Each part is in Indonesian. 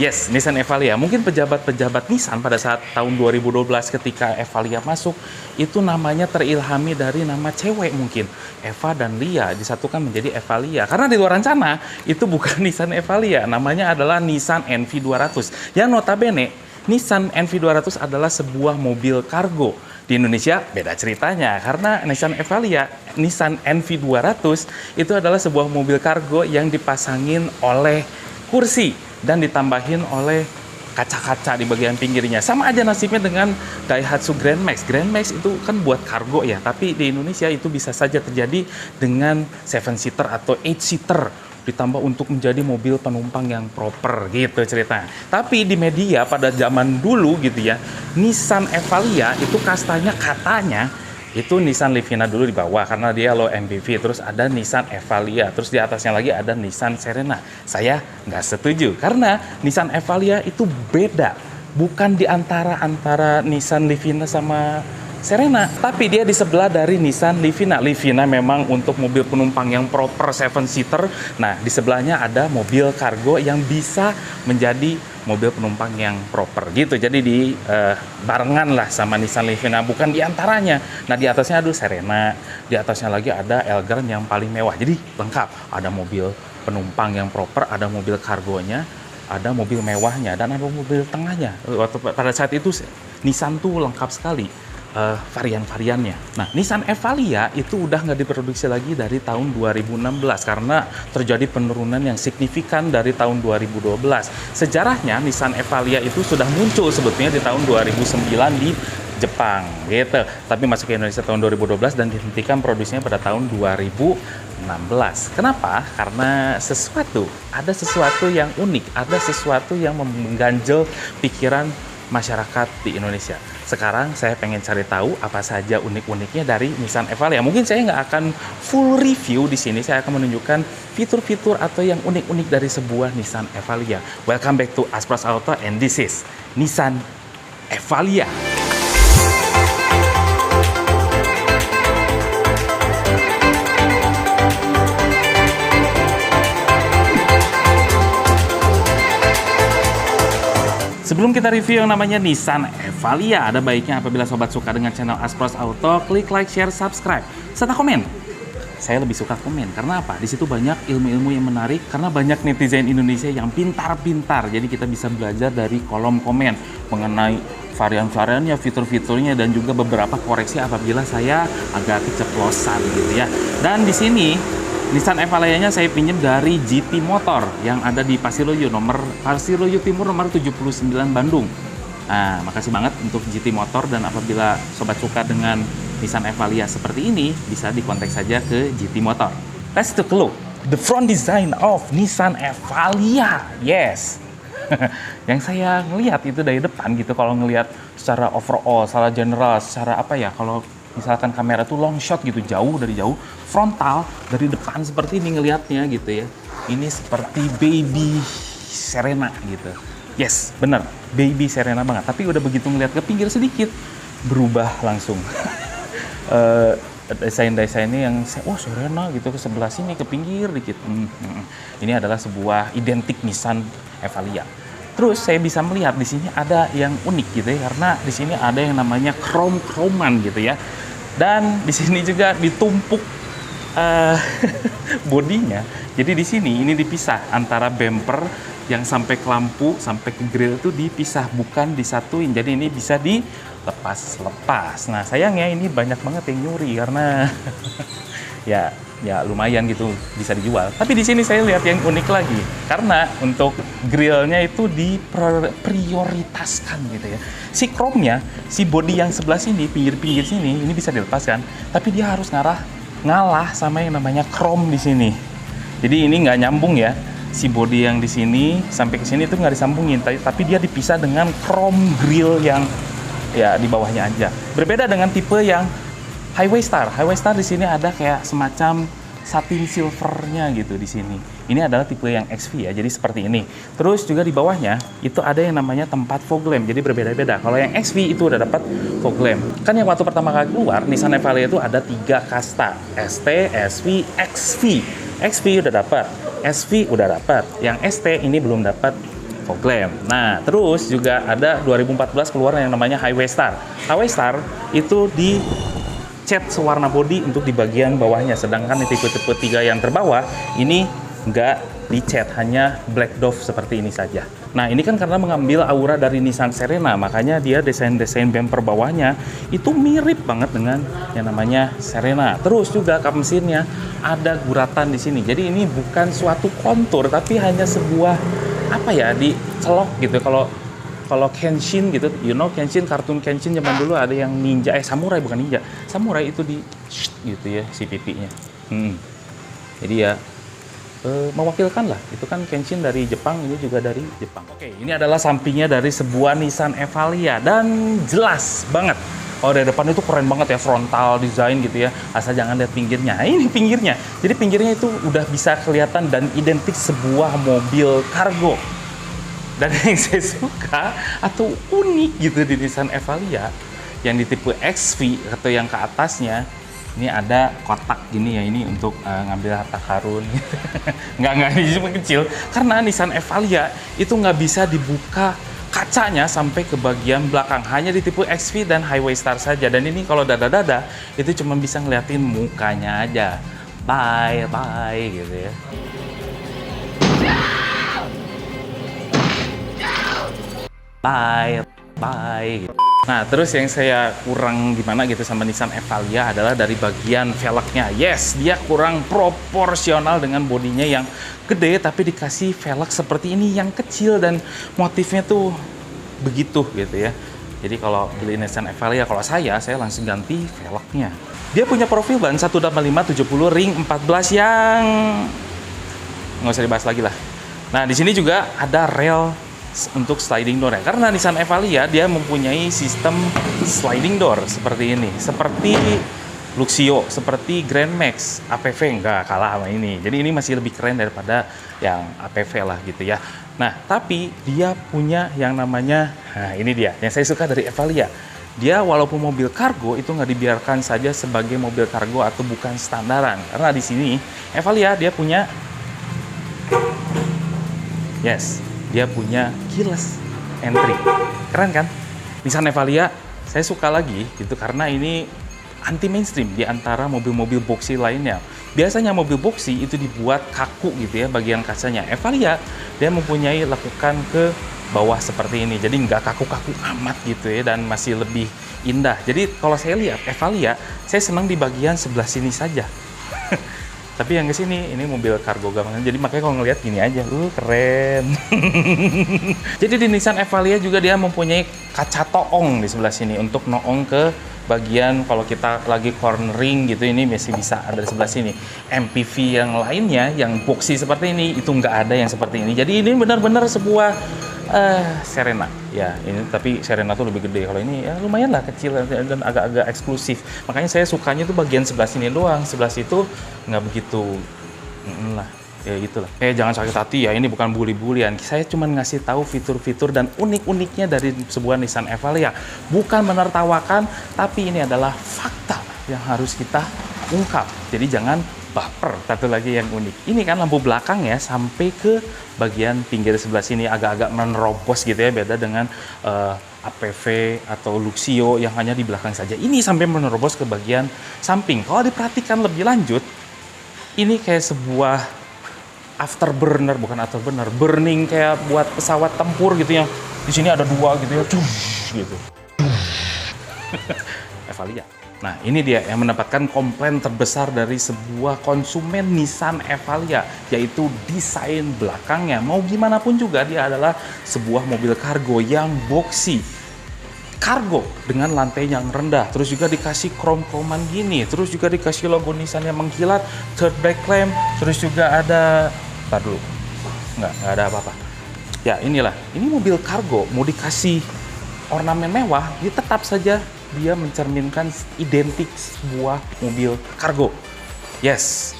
Yes, Nissan Evalia. Mungkin pejabat-pejabat Nissan pada saat tahun 2012 ketika Evalia masuk, itu namanya terilhami dari nama cewek mungkin. Eva dan Lia disatukan menjadi Evalia. Karena di luar sana, itu bukan Nissan Evalia. Namanya adalah Nissan NV200. Yang notabene, Nissan NV200 adalah sebuah mobil kargo. Di Indonesia beda ceritanya, karena Nissan Evalia, Nissan NV200 itu adalah sebuah mobil kargo yang dipasangin oleh kursi dan ditambahin oleh kaca-kaca di bagian pinggirnya. Sama aja nasibnya dengan Daihatsu Grand Max. Grand Max itu kan buat kargo ya, tapi di Indonesia itu bisa saja terjadi dengan 7-seater atau 8-seater ditambah untuk menjadi mobil penumpang yang proper gitu ceritanya. Tapi di media pada zaman dulu gitu ya, Nissan Evalia itu kastanya katanya itu Nissan Livina dulu di bawah karena dia low MPV, terus ada Nissan Evalia, terus di atasnya lagi ada Nissan Serena. Saya nggak setuju karena Nissan Evalia itu beda, bukan di antara Nissan Livina sama Serena, tapi dia di sebelah dari Nissan Livina. Livina memang untuk mobil penumpang yang proper 7-seater. Nah, di sebelahnya ada mobil kargo yang bisa menjadi mobil penumpang yang proper gitu. Jadi di barengan lah sama Nissan Livina, bukan di antaranya. Nah, di atasnya ada Serena, di atasnya lagi ada Elgrand yang paling mewah. Jadi lengkap, ada mobil penumpang yang proper, ada mobil kargonya, ada mobil mewahnya, dan ada mobil tengahnya. Pada saat itu Nissan tuh lengkap sekali varian-variannya. Nah, Nissan Evalia itu udah nggak diproduksi lagi dari tahun 2016 karena terjadi penurunan yang signifikan dari tahun 2012. Sejarahnya Nissan Evalia itu sudah muncul sebetulnya di tahun 2009 di Jepang gitu. Tapi masuk ke Indonesia tahun 2012 dan dihentikan produksinya pada tahun 2016. Kenapa? Karena ada sesuatu yang unik, ada sesuatu yang mengganjal pikiran masyarakat di Indonesia. Sekarang saya pengen cari tahu apa saja unik-uniknya dari Nissan Evalia. Mungkin saya nggak akan full review di sini. Saya akan menunjukkan fitur-fitur atau yang unik-unik dari sebuah Nissan Evalia. Welcome back to Aspros Auto and this is Nissan Evalia. Sebelum kita review yang namanya Nissan Evalia, ada baiknya apabila sobat suka dengan channel Aspros Auto, klik like, share, subscribe, serta komen. Saya lebih suka komen, karena apa? Di situ banyak ilmu-ilmu yang menarik, karena banyak netizen Indonesia yang pintar-pintar. Jadi kita bisa belajar dari kolom komen mengenai varian-variannya, fitur-fiturnya, dan juga beberapa koreksi apabila saya agak keceplosan gitu ya. Dan di sini Nissan Evalia-nya saya pinjam dari GT Motor yang ada di Pasiloyo Timur nomor 79 Bandung. Nah, makasih banget untuk GT Motor, dan apabila sobat suka dengan Nissan Evalia seperti ini, bisa dikontak saja ke GT Motor. Let's take a look the front design of Nissan Evalia. Yes. Yang saya ngelihat itu dari depan gitu, kalau ngelihat secara overall, secara general, secara apa ya, kalau misalkan kamera tuh long shot gitu, dari jauh, frontal dari depan seperti ini ngelihatnya gitu ya. Ini seperti baby Serena gitu. Yes, bener, baby Serena banget. Tapi udah begitu ngelihat ke pinggir sedikit, berubah langsung. Desain-desainnya yang, Serena gitu, ke sebelah sini, ke pinggir dikit. Ini adalah sebuah identik Nissan Evalia. Terus saya bisa melihat di sini ada yang unik gitu ya, karena di sini ada yang namanya krom-kroman gitu ya. Dan di sini juga ditumpuk bodinya. Jadi di sini ini dipisah antara bumper yang sampai ke lampu sampai ke grill itu dipisah, bukan disatuin. Jadi ini bisa dilepas-lepas. Nah, sayangnya ini banyak banget yang nyuri karena ya lumayan gitu bisa dijual. Tapi di sini saya lihat yang unik lagi, karena untuk grillnya itu diprioritaskan gitu ya. Si chrome-nya, si body yang sebelah sini, pinggir-pinggir sini, ini bisa dilepaskan, tapi dia harus ngalah sama yang namanya chrome di sini. Jadi ini nggak nyambung ya. Si body yang di sini sampai ke sini itu nggak disambungin, tapi dia dipisah dengan chrome grill yang ya di bawahnya aja. Berbeda dengan tipe yang Highway Star di sini ada kayak semacam satin silvernya gitu di sini. Ini adalah tipe yang XV ya, jadi seperti ini. Terus juga di bawahnya itu ada yang namanya tempat fog lamp, jadi berbeda-beda. Kalau yang XV itu udah dapat fog lamp. Kan yang waktu pertama kali keluar Nissan Evalia itu ada 3 kasta, ST, SV, XV. XV udah dapat, SV udah dapat. Yang ST ini belum dapat fog lamp. Nah, terus juga ada 2014 keluar yang namanya Highway Star. Highway Star itu di cat sewarna body untuk di bagian bawahnya, sedangkan di tipe-tipe 3 yang terbawah ini nggak dicat, hanya black dove seperti ini saja. Nah, ini kan karena mengambil aura dari Nissan Serena, makanya dia desain-desain bumper bawahnya itu mirip banget dengan yang namanya Serena. Terus juga kap mesinnya ada guratan di sini. Jadi ini bukan suatu kontur, tapi hanya sebuah apa ya, dicelok gitu. Kalau Kenshin gitu, Kenshin, kartun Kenshin zaman dulu ada yang ninja, samurai, bukan ninja. Samurai itu di gitu ya si pipinya. Jadi ya mewakilkan lah, itu kan Kenshin dari Jepang, ini juga dari Jepang. Oke, ini adalah sampingnya dari sebuah Nissan Evalia dan jelas banget. Kalau dari depan itu keren banget ya, frontal design gitu ya, asal jangan lihat pinggirnya. Nah, ini pinggirnya, jadi pinggirnya itu udah bisa kelihatan dan identik sebuah mobil kargo. Dan yang saya suka atau unik gitu di Nissan Evalia yang di tipe XV atau yang ke atasnya, ini ada kotak gini ya, ini untuk ngambil harta karun. Nggak, ini cuma kecil. Karena Nissan Evalia itu nggak bisa dibuka kacanya sampai ke bagian belakang. Hanya di tipe XV dan Highway Star saja. Dan ini kalau dada-dada, itu cuma bisa ngeliatin mukanya aja. Bye, gitu ya. Bye. Nah, terus yang saya kurang gimana gitu sama Nissan Evalia adalah dari bagian velgnya. Yes, dia kurang proporsional dengan bodinya yang gede, tapi dikasih velg seperti ini yang kecil dan motifnya tuh begitu gitu ya. Jadi kalau beli Nissan Evalia, kalau saya langsung ganti velgnya. Dia punya profil ban 1.5 70 ring 14 yang nggak usah dibahas lagi lah. Nah, di sini juga ada rel untuk sliding door ya, karena Nissan Evalia dia mempunyai sistem sliding door seperti ini, seperti Luxio, seperti Grand Max. APV nggak kalah sama ini, jadi ini masih lebih keren daripada yang APV lah gitu ya. Nah, tapi dia punya yang namanya, nah ini dia yang saya suka dari Evalia. Dia walaupun mobil kargo itu nggak dibiarkan saja sebagai mobil kargo atau bukan standaran, karena di sini Evalia dia punya dia punya keyless entry. Keren kan? Nissan Evalia saya suka lagi gitu karena ini anti mainstream di antara mobil-mobil boxy lainnya. Biasanya mobil boxy itu dibuat kaku gitu ya bagian kacanya. Evalia dia mempunyai lekukan ke bawah seperti ini. Jadi nggak kaku-kaku amat gitu ya, dan masih lebih indah. Jadi kalau saya lihat Evalia, saya senang di bagian sebelah sini saja. Tapi yang ke sini ini mobil kargo gampang. Jadi makanya kalau ngelihat gini aja, keren. Jadi di Nissan Evalia juga dia mempunyai kaca toong di sebelah sini untuk noong ke bagian kalau kita lagi cornering gitu, ini masih bisa ada di sebelah sini. MPV yang lainnya yang boxy seperti ini itu nggak ada yang seperti ini. Jadi ini benar-benar sebuah Serena ya, ini tapi Serena tuh lebih gede. Kalau ini ya lumayan lah kecil dan agak-agak eksklusif. Makanya saya sukanya tuh bagian sebelah sini doang, sebelah situ nggak begitu lah ya gitulah. Jangan sakit hati ya, ini bukan bully-bulian. Saya cuma ngasih tahu fitur-fitur dan unik-uniknya dari sebuah Nissan Evalia, bukan menertawakan, tapi ini adalah fakta yang harus kita ungkap. Jadi jangan baper. Satu lagi yang unik, ini kan lampu belakang ya sampai ke bagian pinggir sebelah sini agak-agak menerobos gitu ya, beda dengan APV atau Luxio yang hanya di belakang saja. Ini sampai menerobos ke bagian samping. Kalau diperhatikan lebih lanjut, ini kayak sebuah afterburner, bukan afterburner, burning kayak buat pesawat tempur gitu, yang di sini ada dua gitu ya, gitu. Evalia. Nah, ini dia yang mendapatkan komplain terbesar dari sebuah konsumen Nissan Evalia, yaitu desain belakangnya. Mau gimana pun juga dia adalah sebuah mobil kargo yang boxy. Kargo dengan lantai yang rendah, terus juga dikasih krom-kroman gini, terus juga dikasih logo Nissan yang mengkilat, third brake clamp, terus juga ada, nggak ada apa-apa. Ya inilah, ini mobil kargo, mau dikasih ornamen mewah, dia tetap saja dia mencerminkan identik sebuah mobil kargo. Yes.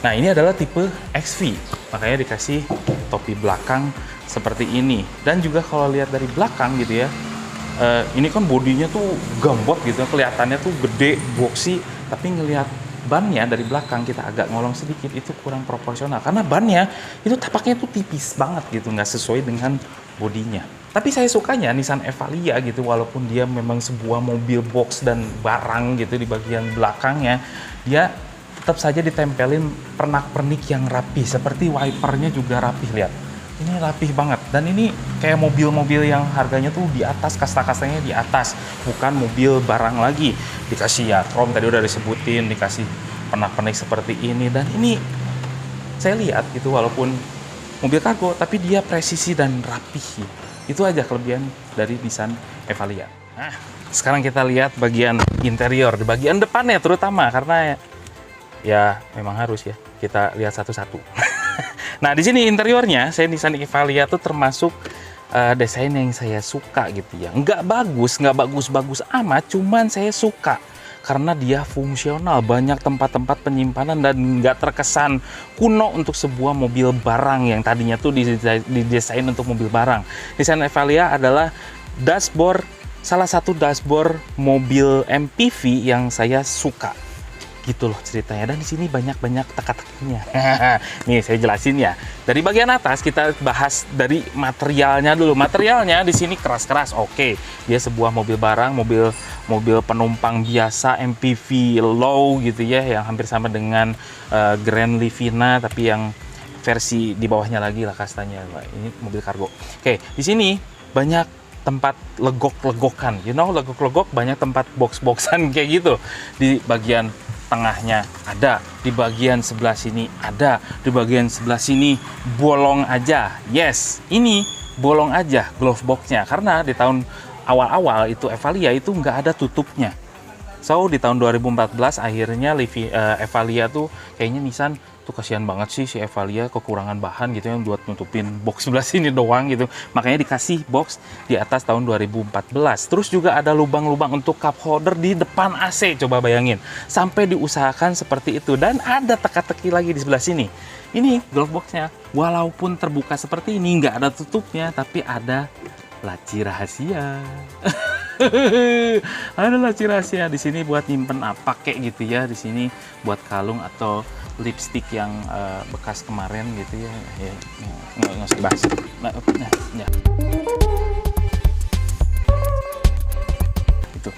Nah, ini adalah tipe XV, makanya dikasih topi belakang seperti ini. Dan juga kalau lihat dari belakang gitu ya, ini kan bodinya tuh gambot gitu, kelihatannya tuh gede, boxy, tapi ngelihat bannya dari belakang kita agak ngolong sedikit, itu kurang proporsional. Karena bannya itu tapaknya tuh tipis banget gitu, nggak sesuai dengan bodinya. Tapi saya sukanya Nissan Evalia gitu, walaupun dia memang sebuah mobil box dan barang gitu di bagian belakangnya, dia tetap saja ditempelin pernak-pernik yang rapi, seperti wipernya juga rapih, lihat. Ini rapih banget, dan ini kayak mobil-mobil yang harganya tuh di atas, kasta-kastanya di atas, bukan mobil barang lagi. Dikasih ya chrome, tadi udah disebutin, dikasih pernak-pernik seperti ini, dan ini saya lihat gitu, walaupun mobil kargo, tapi dia presisi dan rapih. Itu aja kelebihan dari Nissan Evalia. Nah, sekarang kita lihat bagian interior, di bagian depannya terutama, karena ya memang harus ya kita lihat satu-satu. Nah, di sini interiornya, saya Nissan Evalia tuh termasuk desain yang saya suka gitu ya. Nggak bagus-bagus amat, cuman saya suka karena dia fungsional, banyak tempat-tempat penyimpanan dan nggak terkesan kuno untuk sebuah mobil barang yang tadinya tuh didesain untuk mobil barang. Nissan Evalia adalah salah satu dashboard mobil MPV yang saya suka. Gitu loh ceritanya, dan di sini banyak teka-tekinya. Nih saya jelasin ya. Dari bagian atas kita bahas dari materialnya dulu. Materialnya di sini keras-keras. Oke, dia sebuah mobil barang, mobil penumpang biasa, MPV low gitu ya, yang hampir sama dengan Grand Livina, tapi yang versi di bawahnya lagi lah kastanya. Ini mobil kargo. Oke, di sini banyak tempat legok-legokan. Legok-legok, banyak tempat box-boxan kayak gitu di bagian tengahnya ada, di bagian sebelah sini ada, di bagian sebelah sini bolong aja. Yes, ini bolong aja glove boxnya, karena di tahun awal-awal itu Evalia itu nggak ada tutupnya. So di tahun 2014 akhirnya Evalia tuh kayaknya Nissan tuh kasihan banget sih si Evalia, kekurangan bahan gitu yang buat nutupin box sebelah sini doang gitu, makanya dikasih box di atas tahun 2014. Terus juga ada lubang-lubang untuk cup holder di depan AC, coba bayangin, sampai diusahakan seperti itu. Dan ada teka-teki lagi di sebelah sini. Ini glove boxnya walaupun terbuka seperti ini, nggak ada tutupnya, tapi ada laci rahasia. Ada laci rahasia di sini buat nyimpen apa kek gitu ya, di sini buat kalung atau lipstick yang bekas kemarin gitu ya, nggak usah bahas. Ya. Itu.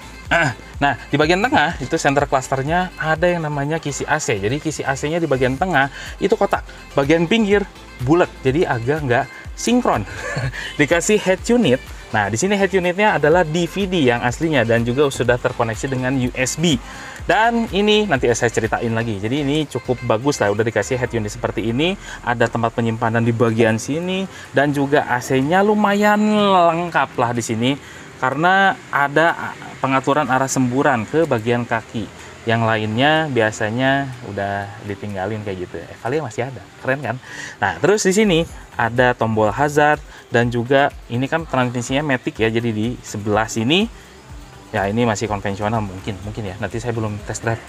Nah, di bagian tengah itu center clusternya ada yang namanya kisi AC. Jadi kisi AC-nya di bagian tengah itu kotak, bagian pinggir bulat, jadi agak nggak sinkron. Dikasih head unit. Nah, di sini head unitnya adalah DVD yang aslinya dan juga sudah terkoneksi dengan USB. Dan ini nanti saya ceritain lagi. Jadi ini cukup bagus lah, udah dikasih head unit seperti ini. Ada tempat penyimpanan di bagian sini dan juga AC-nya lumayan lengkap lah di sini karena ada pengaturan arah semburan ke bagian kaki. Yang lainnya biasanya udah ditinggalin kayak gitu. Evalia masih ada, keren kan? Nah, terus di sini ada tombol hazard dan juga ini kan transmisinya matic ya. Jadi di sebelah sini ya ini masih konvensional mungkin ya. Nanti saya belum test drive.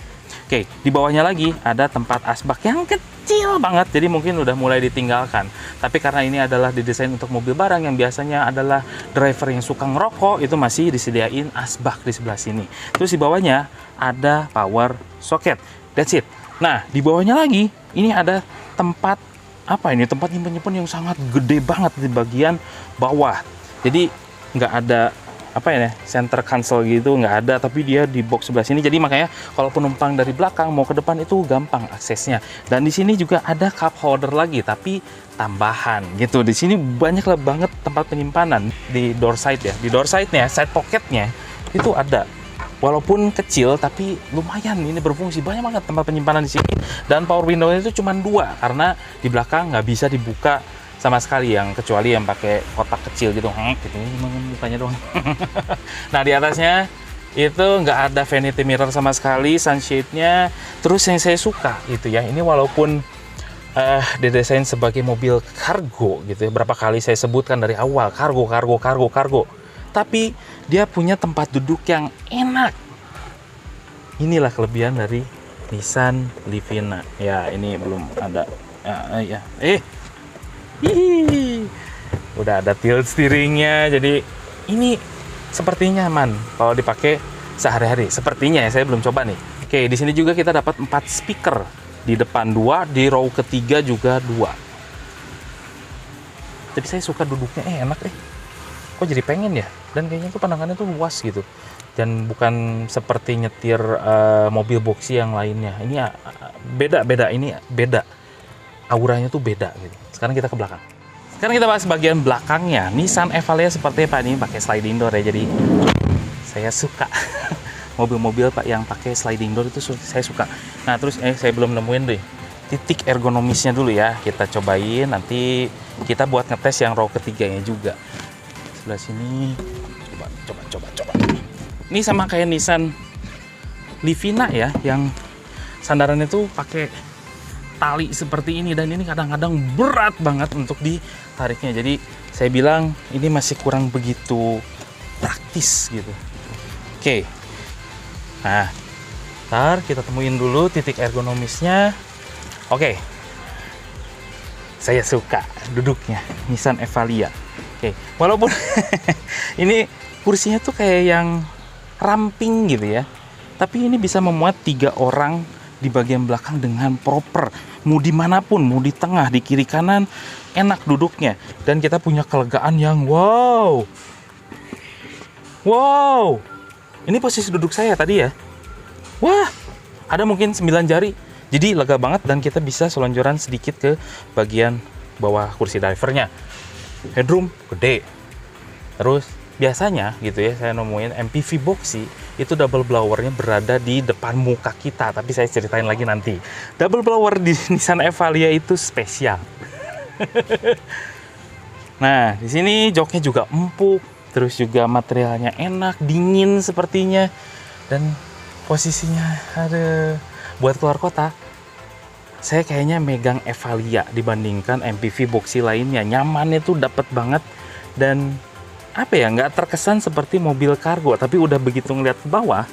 Oke, di bawahnya lagi ada tempat asbak yang kecil banget, jadi mungkin udah mulai ditinggalkan. Tapi karena ini adalah didesain untuk mobil barang yang biasanya adalah driver yang suka ngerokok, itu masih disediain asbak di sebelah sini. Terus di bawahnya ada power socket. That's it. Nah, di bawahnya lagi ini ada tempat apa ini? Tempat nyimpen-nyimpen yang sangat gede banget di bagian bawah. Jadi nggak ada apa ya, center console gitu nggak ada, tapi dia di box sebelah sini. Jadi makanya kalau penumpang dari belakang mau ke depan itu gampang aksesnya. Dan di sini juga ada cup holder lagi, tapi tambahan gitu. Di sini banyak banget tempat penyimpanan di door side ya. Di door side-nya, side pocketnya itu ada. Walaupun kecil tapi lumayan, ini berfungsi, banyak banget tempat penyimpanan di sini. Dan power window-nya itu cuma 2 karena di belakang nggak bisa dibuka sama sekali, yang kecuali yang pakai kotak kecil gitu, gitu mukanya doang. Nah, di atasnya itu nggak ada vanity mirror sama sekali, sunshade-nya. Terus yang saya suka gitu ya, ini walaupun didesain sebagai mobil kargo gitu ya, berapa kali saya sebutkan dari awal, kargo, tapi dia punya tempat duduk yang enak. Inilah kelebihan dari Nissan Livina. Ya, ini belum ada. Udah ada tilt steeringnya, jadi ini sepertinya nyaman kalau dipakai sehari-hari. Sepertinya ya, saya belum coba nih. Oke, di sini juga kita dapat 4 speaker, di depan 2, di row ketiga juga 2. Tapi saya suka duduknya, enak kok jadi pengen ya. Dan kayaknya tuh pandangannya tuh luas gitu, dan bukan seperti nyetir mobil boxy yang lainnya. Ini beda, ini beda, auranya tuh beda gitu. Sekarang kita ke belakang. Sekarang kita bahas bagian belakangnya. Nissan Evalia seperti apa nih, pakai sliding door ya. Jadi saya suka mobil-mobil Pak yang pakai sliding door itu saya suka. Nah, terus saya belum nemuin deh titik ergonomisnya dulu ya. Kita cobain, nanti kita buat ngetes yang row ketiganya juga. Sebelah sini coba. Ini sama kayak Nissan Livina ya, yang sandarannya tuh pakai tali seperti ini, dan ini kadang-kadang berat banget untuk ditariknya. Jadi saya bilang ini masih kurang begitu praktis gitu. Oke. Nah, ntar kita temuin dulu titik ergonomisnya. Oke. Saya suka duduknya Nissan Evalia. Oke, walaupun ini kursinya tuh kayak yang ramping gitu ya, tapi ini bisa memuat 3 orang di bagian belakang dengan proper. Mau dimanapun, mau di tengah, di kiri kanan, enak duduknya. Dan kita punya kelegaan yang wow. Ini posisi duduk saya tadi ya. Wah, ada mungkin 9 jari. Jadi lega banget, dan kita bisa selonjoran sedikit ke bagian bawah kursi drivernya. Headroom gede. Terus biasanya gitu ya, saya nemuin MPV boxy itu double blowernya berada di depan muka kita, tapi saya ceritain lagi nanti. Double blower di Nissan Evalia itu spesial. Nah, di sini joknya juga empuk, terus juga materialnya enak, dingin sepertinya, dan posisinya ada buat keluar kota. Saya kayaknya megang Evalia dibandingkan MPV boxy lainnya. Nyamannya tuh dapet banget, dan apa ya, nggak terkesan seperti mobil kargo, tapi udah begitu ngeliat ke bawah.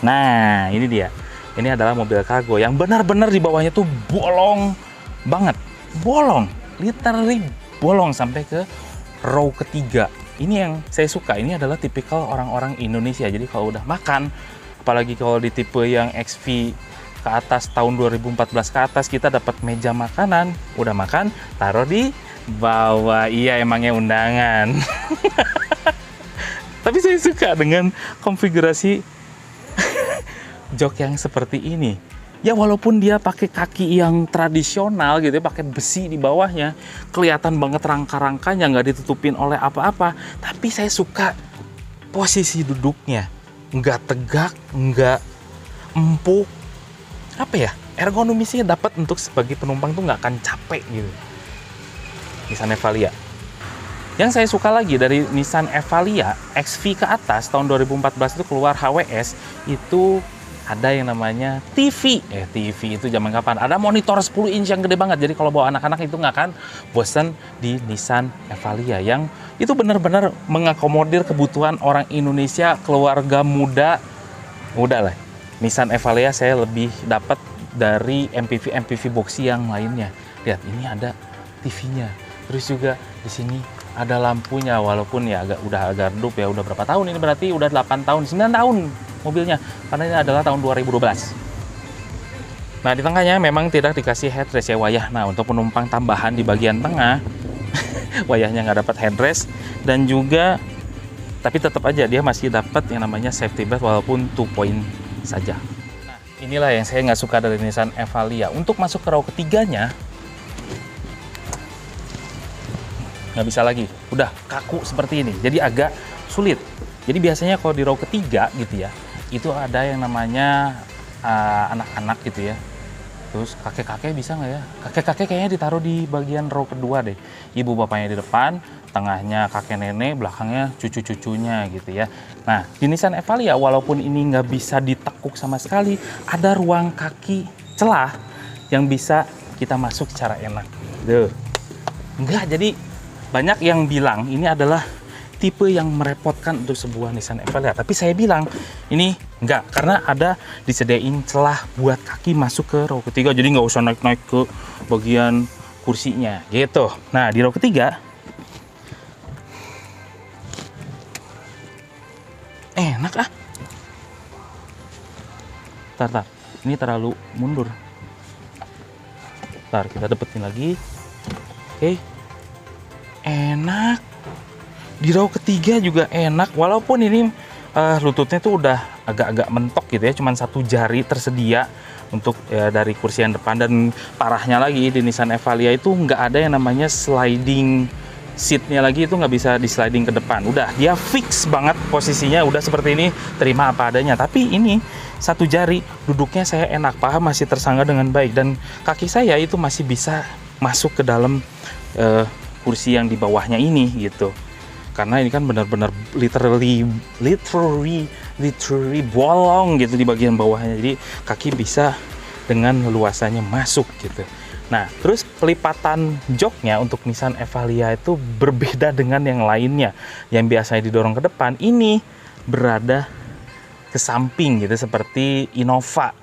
Nah, ini dia. Ini adalah mobil kargo yang benar-benar di bawahnya tuh bolong banget. Bolong, literally bolong sampai ke row ketiga. Ini yang saya suka. Ini adalah tipikal orang-orang Indonesia. Jadi kalau udah makan, apalagi kalau di tipe yang XV ke atas, tahun 2014 ke atas, kita dapat meja makanan, udah makan, taruh di bawah. Iya, emangnya undangan. Tapi saya suka dengan konfigurasi jok yang seperti ini. Ya, walaupun dia pakai kaki yang tradisional gitu ya, pakai besi di bawahnya, kelihatan banget rangka-rangkanya, nggak ditutupin oleh apa-apa, tapi saya suka posisi duduknya. Nggak tegak, nggak empuk, apa ya, ergonomisnya dapat untuk sebagai penumpang tuh nggak akan capek gitu. Nissan Evalia. Yang saya suka lagi dari Nissan Evalia XV ke atas tahun 2014 itu keluar HWS, itu ada yang namanya TV. TV itu zaman kapan? Ada monitor 10 inch yang gede banget. Jadi kalau bawa anak-anak itu nggak akan bosan di Nissan Evalia, yang itu benar-benar mengakomodir kebutuhan orang Indonesia, keluarga muda lah. Nissan Evalia saya lebih dapat dari MPV boxy yang lainnya. Lihat, ini ada TV-nya. Terus juga di sini ada lampunya, walaupun ya udah agak redup ya. Udah berapa tahun ini, berarti udah 8 tahun, 9 tahun mobilnya, karena ini adalah tahun 2012. Nah, di tengahnya memang tidak dikasih headrest ya, wayah. Nah, untuk penumpang tambahan di bagian tengah wayahnya nggak dapat headrest, dan juga tapi tetap aja dia masih dapat yang namanya safety belt walaupun 2 point saja. Nah, inilah yang saya nggak suka dari Nissan Evalia. Untuk masuk ke row ketiganya nggak bisa lagi, udah kaku seperti ini, jadi agak sulit. Jadi biasanya kalau di row ketiga gitu ya, itu ada yang namanya anak-anak gitu ya, terus kakek-kakek bisa nggak ya, kakek-kakek kayaknya ditaruh di bagian row kedua deh, ibu bapaknya di depan, tengahnya kakek nenek, belakangnya cucu-cucunya gitu ya. Nah, di Nissan Evalia walaupun ini nggak bisa ditekuk sama sekali, ada ruang kaki celah yang bisa kita masuk secara enak. Enggak, jadi banyak yang bilang ini adalah tipe yang merepotkan untuk sebuah Nissan Evalia. Tapi saya bilang ini enggak, karena ada disediain celah buat kaki masuk ke row ketiga. Jadi nggak usah naik-naik ke bagian kursinya gitu. Nah, di row ketiga enak ah. Tar, ini terlalu mundur. Ntar kita dapetin lagi. Oke. enak. Di row ketiga juga enak, walaupun ini lututnya tuh udah agak-agak mentok gitu ya, cuman satu jari tersedia untuk dari kursi yang depan. Dan parahnya lagi di Nissan Evalia itu nggak ada yang namanya sliding seatnya lagi, itu nggak bisa di sliding ke depan. Udah dia fix banget posisinya, udah seperti ini, terima apa adanya. Tapi ini satu jari, duduknya saya enak, paha masih tersangga dengan baik, dan kaki saya itu masih bisa masuk ke dalam kursi yang di bawahnya ini gitu. Karena ini kan benar-benar literally bolong gitu di bagian bawahnya, jadi kaki bisa dengan leluasannya masuk gitu. Nah, terus pelipatan joknya untuk Nissan Evalia itu berbeda dengan yang lainnya. Yang biasanya didorong ke depan, ini berada ke samping gitu seperti Innova.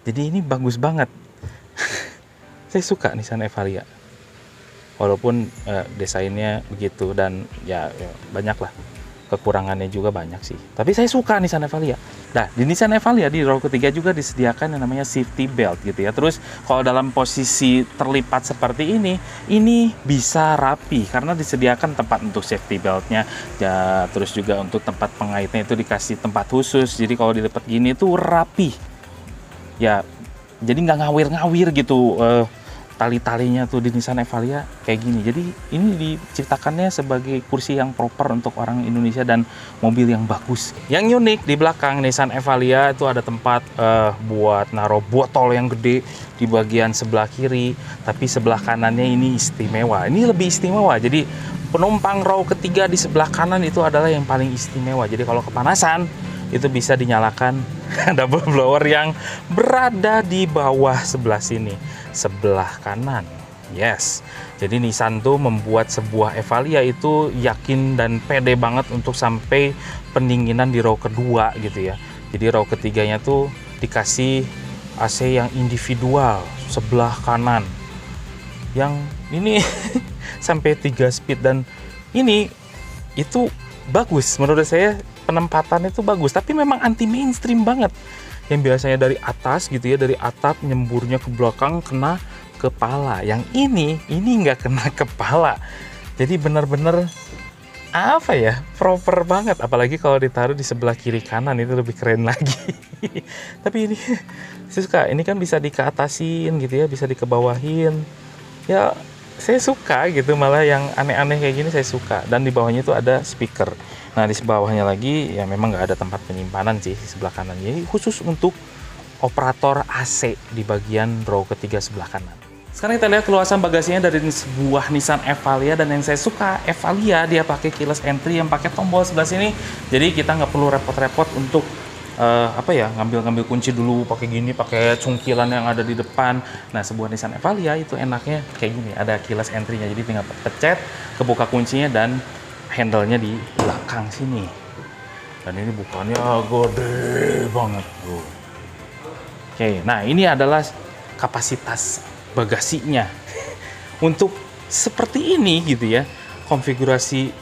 Jadi ini bagus banget. Saya suka Nissan Evalia. Walaupun desainnya begitu, dan ya banyak lah kekurangannya juga banyak sih. Tapi saya suka Nissan Evalia. Nah, di Nissan Evalia di row ketiga juga disediakan yang namanya safety belt gitu ya. Terus kalau dalam posisi terlipat seperti ini bisa rapi karena disediakan tempat untuk safety beltnya. Ya, terus juga untuk tempat pengaitnya itu dikasih tempat khusus. Jadi kalau dilipat gini tuh rapi. Ya, jadi nggak ngawir-ngawir gitu. Tali-talinya tuh di Nissan Evalia kayak gini. Jadi ini diciptakannya sebagai kursi yang proper untuk orang Indonesia dan mobil yang bagus. Yang unik di belakang Nissan Evalia itu ada tempat buat naruh botol yang gede di bagian sebelah kiri, tapi sebelah kanannya ini istimewa. Ini lebih istimewa. Jadi penumpang row ketiga di sebelah kanan itu adalah yang paling istimewa. Jadi kalau kepanasan itu bisa dinyalakan double blower yang berada di bawah sebelah sini, sebelah kanan. Yes, jadi Nissan tuh membuat sebuah Evalia itu yakin dan pede banget untuk sampai pendinginan di row kedua gitu ya. Jadi row ketiganya tuh dikasih AC yang individual sebelah kanan, yang ini sampai 3 speed, dan ini itu bagus menurut saya. Penempatan itu bagus, tapi memang anti mainstream banget. Yang biasanya dari atas gitu ya, dari atap nyemburnya ke belakang kena kepala. Yang ini nggak kena kepala. Jadi benar-benar apa ya, proper banget. Apalagi kalau ditaruh di sebelah kiri kanan itu lebih keren lagi. Tapi ini saya suka. Ini kan bisa dikeatasin gitu ya, bisa dikebawahin. Ya saya suka gitu, malah yang aneh-aneh kayak gini saya suka. Dan di bawahnya itu ada speaker. Nah, di bawahnya lagi ya memang nggak ada tempat penyimpanan sih di sebelah kanan. Jadi khusus untuk operator AC di bagian row ketiga sebelah kanan. Sekarang kita lihat keluasan bagasinya dari sebuah Nissan Evalia, dan yang saya suka Evalia dia pakai keyless entry yang pakai tombol sebelah sini. Jadi kita nggak perlu repot-repot untuk ngambil kunci dulu pakai gini, pakai cungkilan yang ada di depan. Nah, sebuah Nissan Evalia itu enaknya kayak gini, ada keyless entry-nya. Jadi tinggal pencet, kebuka kuncinya, dan handle-nya di belakang sini. Dan ini bukannya gede banget tuh. Oke, nah ini adalah kapasitas bagasinya. Untuk seperti ini gitu ya, konfigurasi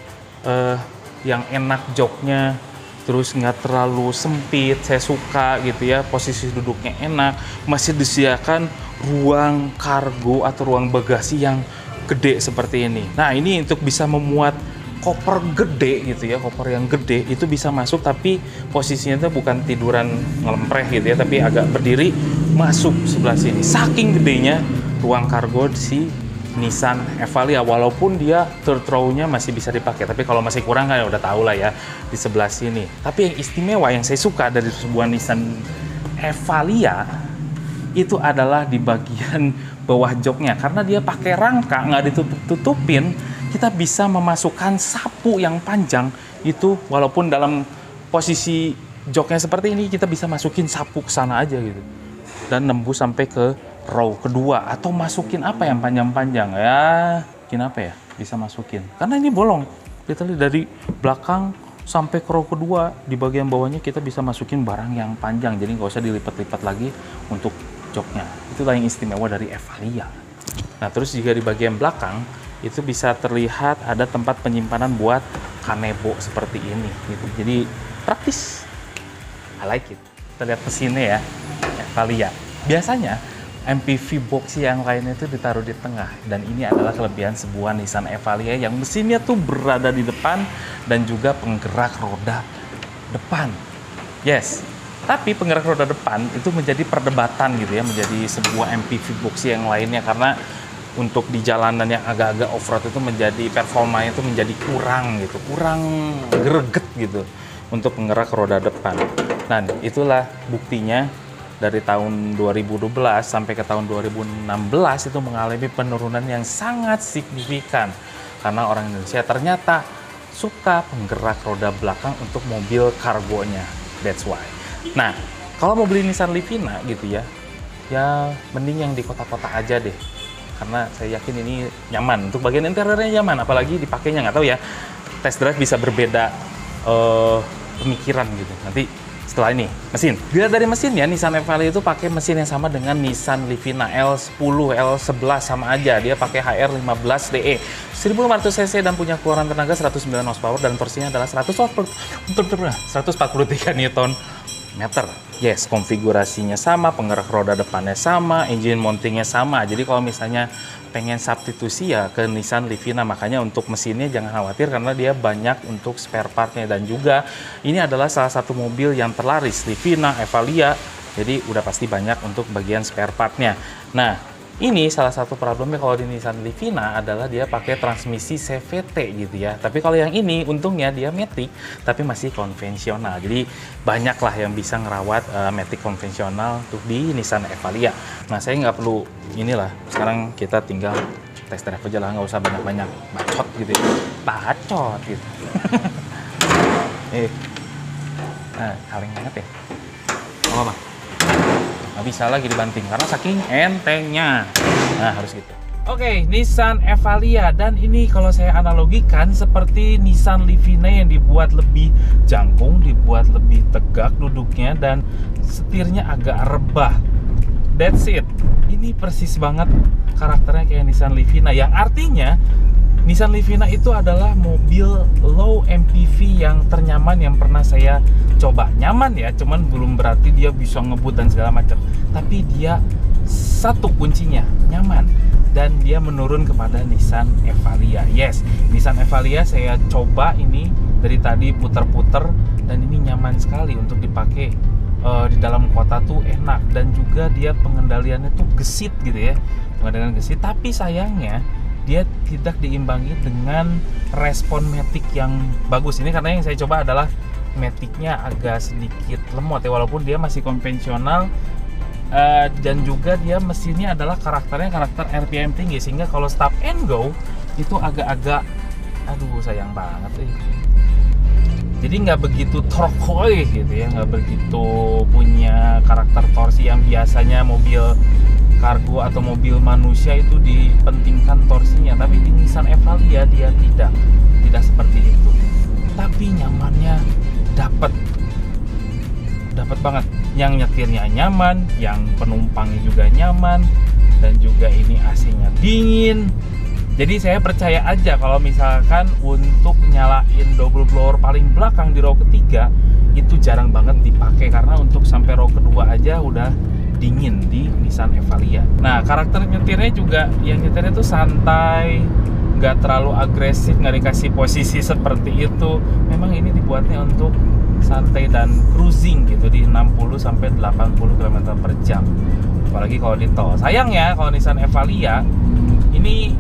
yang enak joknya, terus nggak terlalu sempit, saya suka gitu ya, posisi duduknya enak, masih disediakan ruang kargo atau ruang bagasi yang gede seperti ini. Nah, ini untuk bisa memuat koper gede gitu ya, koper yang gede itu bisa masuk, tapi posisinya itu bukan tiduran ngelempreh gitu ya, tapi agak berdiri masuk sebelah sini. Saking gedenya ruang kargo si Nissan Evalia, walaupun dia third row-nya masih bisa dipakai, tapi kalau masih kurang kan udah tahu lah ya di sebelah sini. Tapi yang istimewa yang saya suka dari sebuah Nissan Evalia itu adalah di bagian bawah joknya, karena dia pakai rangka nggak ditutup-tutupin. Kita bisa memasukkan sapu yang panjang itu, walaupun dalam posisi joknya seperti ini, kita bisa masukin sapu ke sana aja gitu, dan nembus sampai ke row kedua, atau masukin apa yang panjang-panjang ya, mungkin apa ya, bisa masukin karena ini bolong. Kita lihat dari belakang sampai ke row kedua, di bagian bawahnya kita bisa masukin barang yang panjang, jadi nggak usah dilipat-lipat lagi untuk joknya. Itulah yang istimewa dari Evalia. Nah, terus juga di bagian belakang itu bisa terlihat ada tempat penyimpanan buat kanebo seperti ini gitu. Jadi praktis. I like it. Kita lihat mesinnya ya, Evalia. Biasanya MPV box yang lainnya itu ditaruh di tengah, dan ini adalah kelebihan sebuah Nissan Evalia yang mesinnya tuh berada di depan dan juga penggerak roda depan. Yes, tapi penggerak roda depan itu menjadi perdebatan gitu ya, menjadi sebuah MPV box yang lainnya, karena untuk di jalanan yang agak-agak off-road itu menjadi performanya itu menjadi kurang gitu, kurang greget gitu untuk penggerak roda depan. Nah, itulah buktinya dari tahun 2012 sampai ke tahun 2016 itu mengalami penurunan yang sangat signifikan karena orang Indonesia ternyata suka penggerak roda belakang untuk mobil kargonya. That's why. Nah, kalau mau beli Nissan Livina gitu ya mending yang di kota-kota aja deh. Karena saya yakin ini nyaman. Untuk bagian interiornya nyaman, apalagi dipakainya nggak tahu ya. Test drive bisa berbeda pemikiran gitu. Nanti setelah ini, mesin. Dilihat dari mesinnya, Nissan Evalia itu pakai mesin yang sama dengan Nissan Livina L10, L11 sama aja. Dia pakai HR15DE, 1500 cc dan punya keluaran tenaga 109 horsepower dan torsinya adalah 143 Nm. Yes, konfigurasinya sama, penggerak roda depannya sama, engine mountingnya sama. Jadi kalau misalnya pengen substitusi ya ke Nissan Livina, makanya untuk mesinnya jangan khawatir karena dia banyak untuk spare partnya, dan juga ini adalah salah satu mobil yang terlaris, Livina, Evalia, jadi udah pasti banyak untuk bagian spare partnya. Nah, ini salah satu problemnya kalau di Nissan Livina adalah dia pakai transmisi CVT gitu ya. Tapi kalau yang ini untungnya dia matic tapi masih konvensional. Jadi banyaklah yang bisa ngerawat matic konvensional untuk di Nissan Evalia. Nah, saya nggak perlu inilah. Sekarang kita tinggal test drive aja lah, nggak usah banyak-banyak bacot gitu ya. Bacot gitu. Nah, kaleng banget ya. Apa? Nggak bisa lagi dibanting karena saking entengnya. Nah, harus gitu. Oke, Nissan Evalia, dan ini kalau saya analogikan seperti Nissan Livina yang dibuat lebih jangkung, dibuat lebih tegak duduknya, dan setirnya agak rebah. That's it. Ini persis banget karakternya kayak Nissan Livina, yang artinya Nissan Livina itu adalah mobil low MPV yang ternyaman yang pernah saya coba. Nyaman ya, cuman belum berarti dia bisa ngebut dan segala macam. Tapi dia satu kuncinya, nyaman. Dan dia menurun kepada Nissan Evalia. Yes, Nissan Evalia saya coba ini dari tadi puter-puter, dan ini nyaman sekali untuk dipakai di dalam kota tuh enak, dan juga dia pengendaliannya tuh gesit gitu ya. Pengendalian gesit, tapi sayangnya dia tidak diimbangi dengan respon matic yang bagus. Ini karena yang saya coba adalah maticnya agak sedikit lemot ya, walaupun dia masih konvensional, dan juga dia mesinnya adalah karakter RPM tinggi, sehingga kalau stop and go itu agak-agak aduh sayang banget jadi nggak begitu torkoy gitu ya, nggak begitu punya karakter torsi yang biasanya mobil kargo atau mobil manusia itu dipentingkan torsinya. Tapi di Nissan Evalia dia tidak seperti itu. Tapi nyamannya dapat banget. Yang nyetirnya nyaman, yang penumpangnya juga nyaman, dan juga ini AC-nya dingin. Jadi saya percaya aja kalau misalkan untuk nyalain double blower paling belakang di row ketiga itu jarang banget dipakai, karena untuk sampai row kedua aja udah dingin di Nissan Evalia. Nah, karakter nyetirnya juga, yang nyetirnya tuh santai, nggak terlalu agresif, nggak dikasih posisi seperti itu. Memang ini dibuatnya untuk santai dan cruising gitu di 60 sampai 80 km per jam. Apalagi kalau di tol. Sayangnya kalau Nissan Evalia ini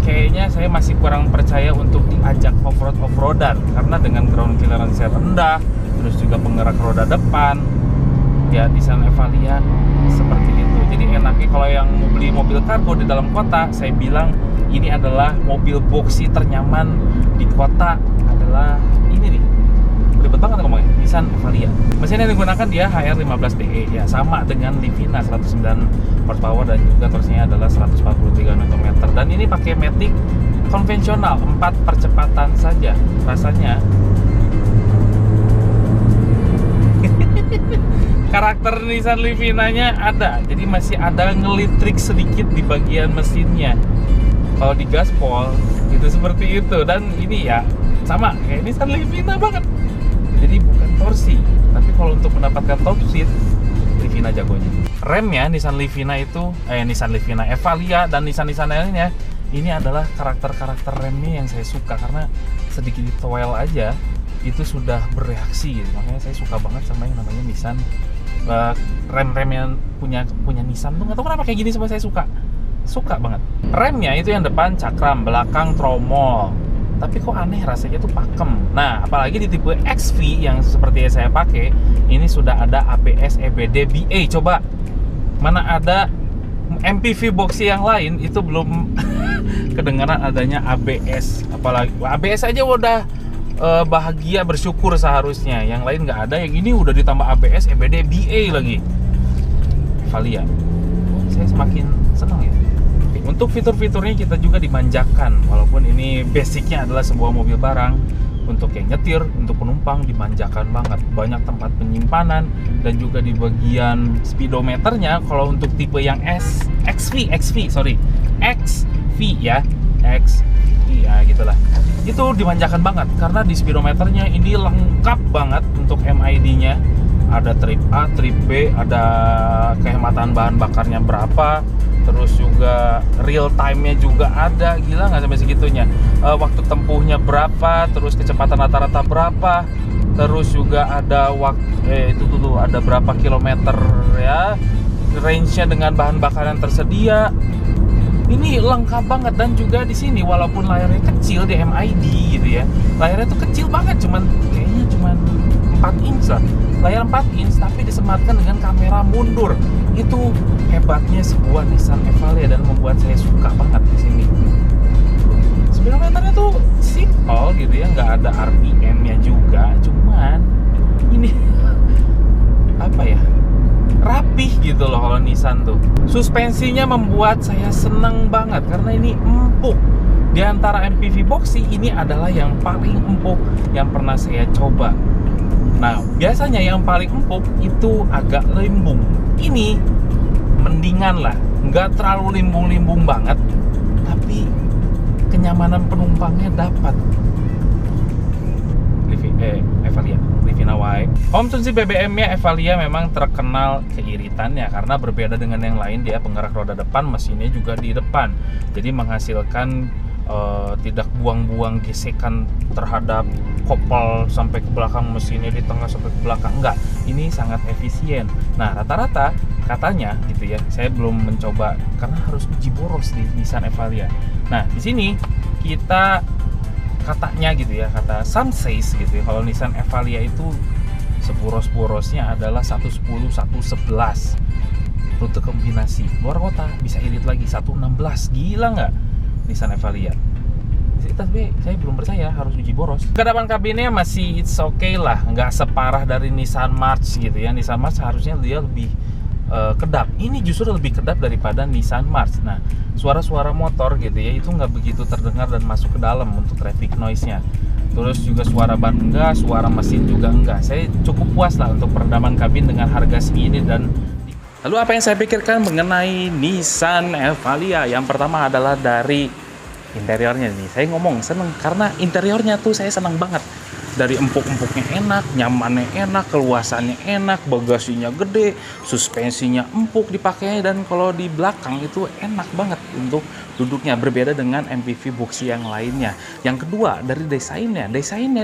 kayaknya saya masih kurang percaya untuk diajak off-roadan, karena dengan ground clearance yang rendah, terus juga penggerak roda depan, ya Nissan Evalia seperti itu. Jadi enaknya kalau yang mau beli mobil kargo di dalam kota, saya bilang ini adalah mobil boxy ternyaman di kota adalah ini nih. Ribet banget ngomongnya, Nissan Evalia. Mesin yang digunakan dia HR15DE ya, sama dengan Livina, 109 horsepower dan juga torsinya adalah 143 Nm. Dan ini pakai matic konvensional, 4 percepatan saja. Rasanya karakter Nissan Livina-nya ada, jadi masih ada ngelitrik sedikit di bagian mesinnya. Kalau di gaspol itu seperti itu, dan ini ya sama kayak Nissan Livina banget. Jadi bukan torsi, tapi kalau untuk mendapatkan top speed, Livina Livina jagonya. Remnya Nissan Livina itu, Nissan Livina, Evalia dan Nissan lainnya, ini adalah karakter-karakter remnya yang saya suka karena sedikit ditoel aja itu sudah bereaksi gitu. Makanya saya suka banget sama yang namanya Nissan. Rem-rem yang punya Nissan tuh nggak tahu kenapa kayak gini, sama saya suka banget. Remnya itu yang depan cakram, belakang tromol. Tapi kok aneh rasanya tuh pakem. Nah, apalagi di tipe XV yang seperti yang saya pakai, ini sudah ada ABS, EBD, BA. Coba mana ada MPV boxy yang lain itu belum kedengaran adanya ABS. Apalagi ABS aja udah bahagia, bersyukur seharusnya. Yang lain nggak ada, yang ini udah ditambah ABS, EBD, BA lagi. Evalia. Saya semakin senang ya. Untuk fitur-fiturnya kita juga dimanjakan, walaupun ini basicnya adalah sebuah mobil barang. Untuk yang nyetir, untuk penumpang dimanjakan banget. Banyak tempat penyimpanan dan juga di bagian speedometernya. Kalau untuk tipe yang XV ya, gitulah. Itu dimanjakan banget karena di speedometernya ini lengkap banget untuk MID-nya. Ada trip A, trip B, ada kehematan bahan bakarnya berapa, terus juga real time-nya juga ada. Gila nggak sampai segitunya. Waktu tempuhnya berapa, terus kecepatan rata-rata berapa, terus juga ada ada berapa kilometer ya, range-nya dengan bahan bakar yang tersedia. Ini lengkap banget. Dan juga di sini walaupun layarnya kecil di MID gitu ya, layarnya tuh kecil banget, kayaknya cuman 4 inch lah. Layar 4 inch tapi disematkan dengan kamera mundur. Itu hebatnya sebuah Nissan Evalia dan membuat saya suka banget di sini. Speedometernya tuh simple gitu ya, nggak ada RPM-nya juga, cuman ini apa ya, rapih gitu loh kalau Nissan tuh. Suspensinya membuat saya seneng banget karena ini empuk. Di antara MPV boxy ini adalah yang paling empuk yang pernah saya coba. Nah, biasanya yang paling empuk itu agak limbung. Ini mendingan lah, nggak terlalu limbung-limbung banget, tapi kenyamanan penumpangnya dapat. Evalia, Livina Y. Konsumsi BBM-nya Evalia memang terkenal keiritannya karena berbeda dengan yang lain, dia penggerak roda depan, mesinnya juga di depan. Jadi menghasilkan tidak buang-buang gesekan terhadap kopel sampai ke belakang, mesinnya di tengah sampai ke belakang, enggak. Ini sangat efisien. Nah, rata-rata katanya gitu ya, saya belum mencoba karena harus uji boros di Nissan Evalia. Nah, di sini kita katanya gitu ya, kata some says gitu ya, kalau Nissan Evalia itu seboros-borosnya adalah 110 111 rute kombinasi. Luar kota bisa irit lagi 116. Gila nggak Nissan Evalia? Tapi saya belum percaya, harus uji boros. Kedapan kabinnya masih it's okay lah, nggak separah dari Nissan March gitu ya. Nissan March harusnya dia lebih kedap. Ini justru lebih kedap daripada Nissan March. Nah, suara-suara motor gitu ya, itu nggak begitu terdengar dan masuk ke dalam untuk traffic noise-nya. Terus juga suara ban enggak, suara mesin juga enggak. Saya cukup puas lah untuk peredaman kabin dengan harga segini. Dan lalu apa yang saya pikirkan mengenai Nissan Evalia? Yang pertama adalah dari interiornya nih. Saya ngomong seneng karena interiornya tuh saya seneng banget. Dari empuk-empuknya enak, nyamannya enak, keluasannya enak, bagasinya gede, suspensinya empuk dipakainya, dan kalau di belakang itu enak banget untuk duduknya, berbeda dengan MPV boxy yang lainnya. Yang kedua, dari desainnya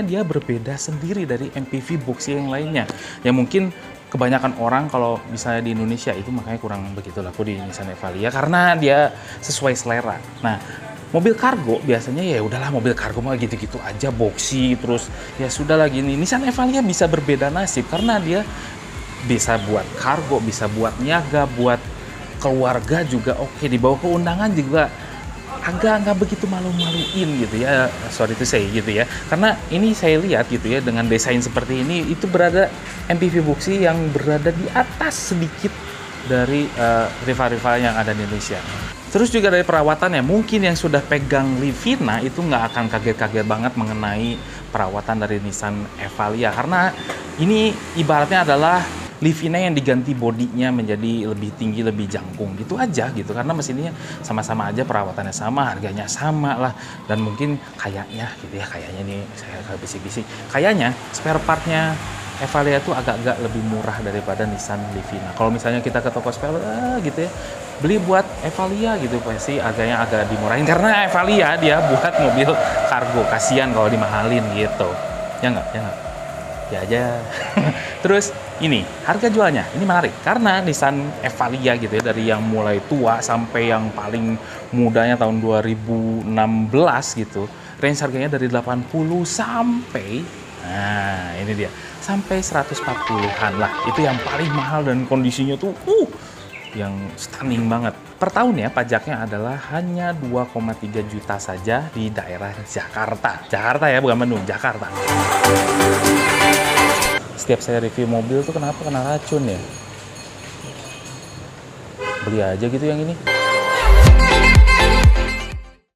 dia berbeda sendiri dari MPV boxy yang lainnya. Yang mungkin kebanyakan orang kalau misalnya di Indonesia itu makanya kurang begitu laku di Nissan Evalia karena dia sesuai selera. Nah, mobil kargo biasanya ya udahlah, mobil kargo mah gitu-gitu aja, boxy terus ya sudah lagi. Nih Nissan Evalia bisa berbeda nasib karena dia bisa buat kargo, bisa buat niaga, buat keluarga juga oke, dibawa ke undangan juga agak nggak begitu malu-maluin gitu ya, sorry to say gitu ya. Karena ini saya lihat gitu ya, dengan desain seperti ini itu berada MPV boxy yang berada di atas sedikit dari rival-rival yang ada di Indonesia. Terus juga dari perawatannya, mungkin yang sudah pegang Livina itu nggak akan kaget-kaget banget mengenai perawatan dari Nissan Evalia. Karena ini ibaratnya adalah Livina yang diganti bodinya menjadi lebih tinggi, lebih jangkung gitu aja gitu. Karena mesinnya sama-sama aja, perawatannya sama, harganya sama lah. Dan mungkin kayaknya gitu ya, kayaknya nih saya agak bisik-bisik, kayaknya spare partnya Evalia tuh agak-agak lebih murah daripada Nissan Livina. Kalau misalnya kita ke toko spare gitu ya, beli buat Evalia gitu pasti harganya agak dimurahin karena Evalia dia buat mobil kargo. Kasihan kalau dimahalin gitu. Ya nggak? Ya nggak? Ya aja. Terus ini harga jualnya ini menarik karena Nissan Evalia gitu ya, dari yang mulai tua sampai yang paling mudanya tahun 2016 gitu, range harganya dari 80 sampai, nah ini dia, sampai 140-an lah. Itu yang paling mahal dan kondisinya tuh yang stunning banget. Per tahun ya pajaknya adalah hanya 2,3 juta saja di daerah Jakarta. Jakarta ya, bukan Bandung, Jakarta. Setiap saya review mobil tuh kenapa kena racun ya? Beli aja gitu yang ini.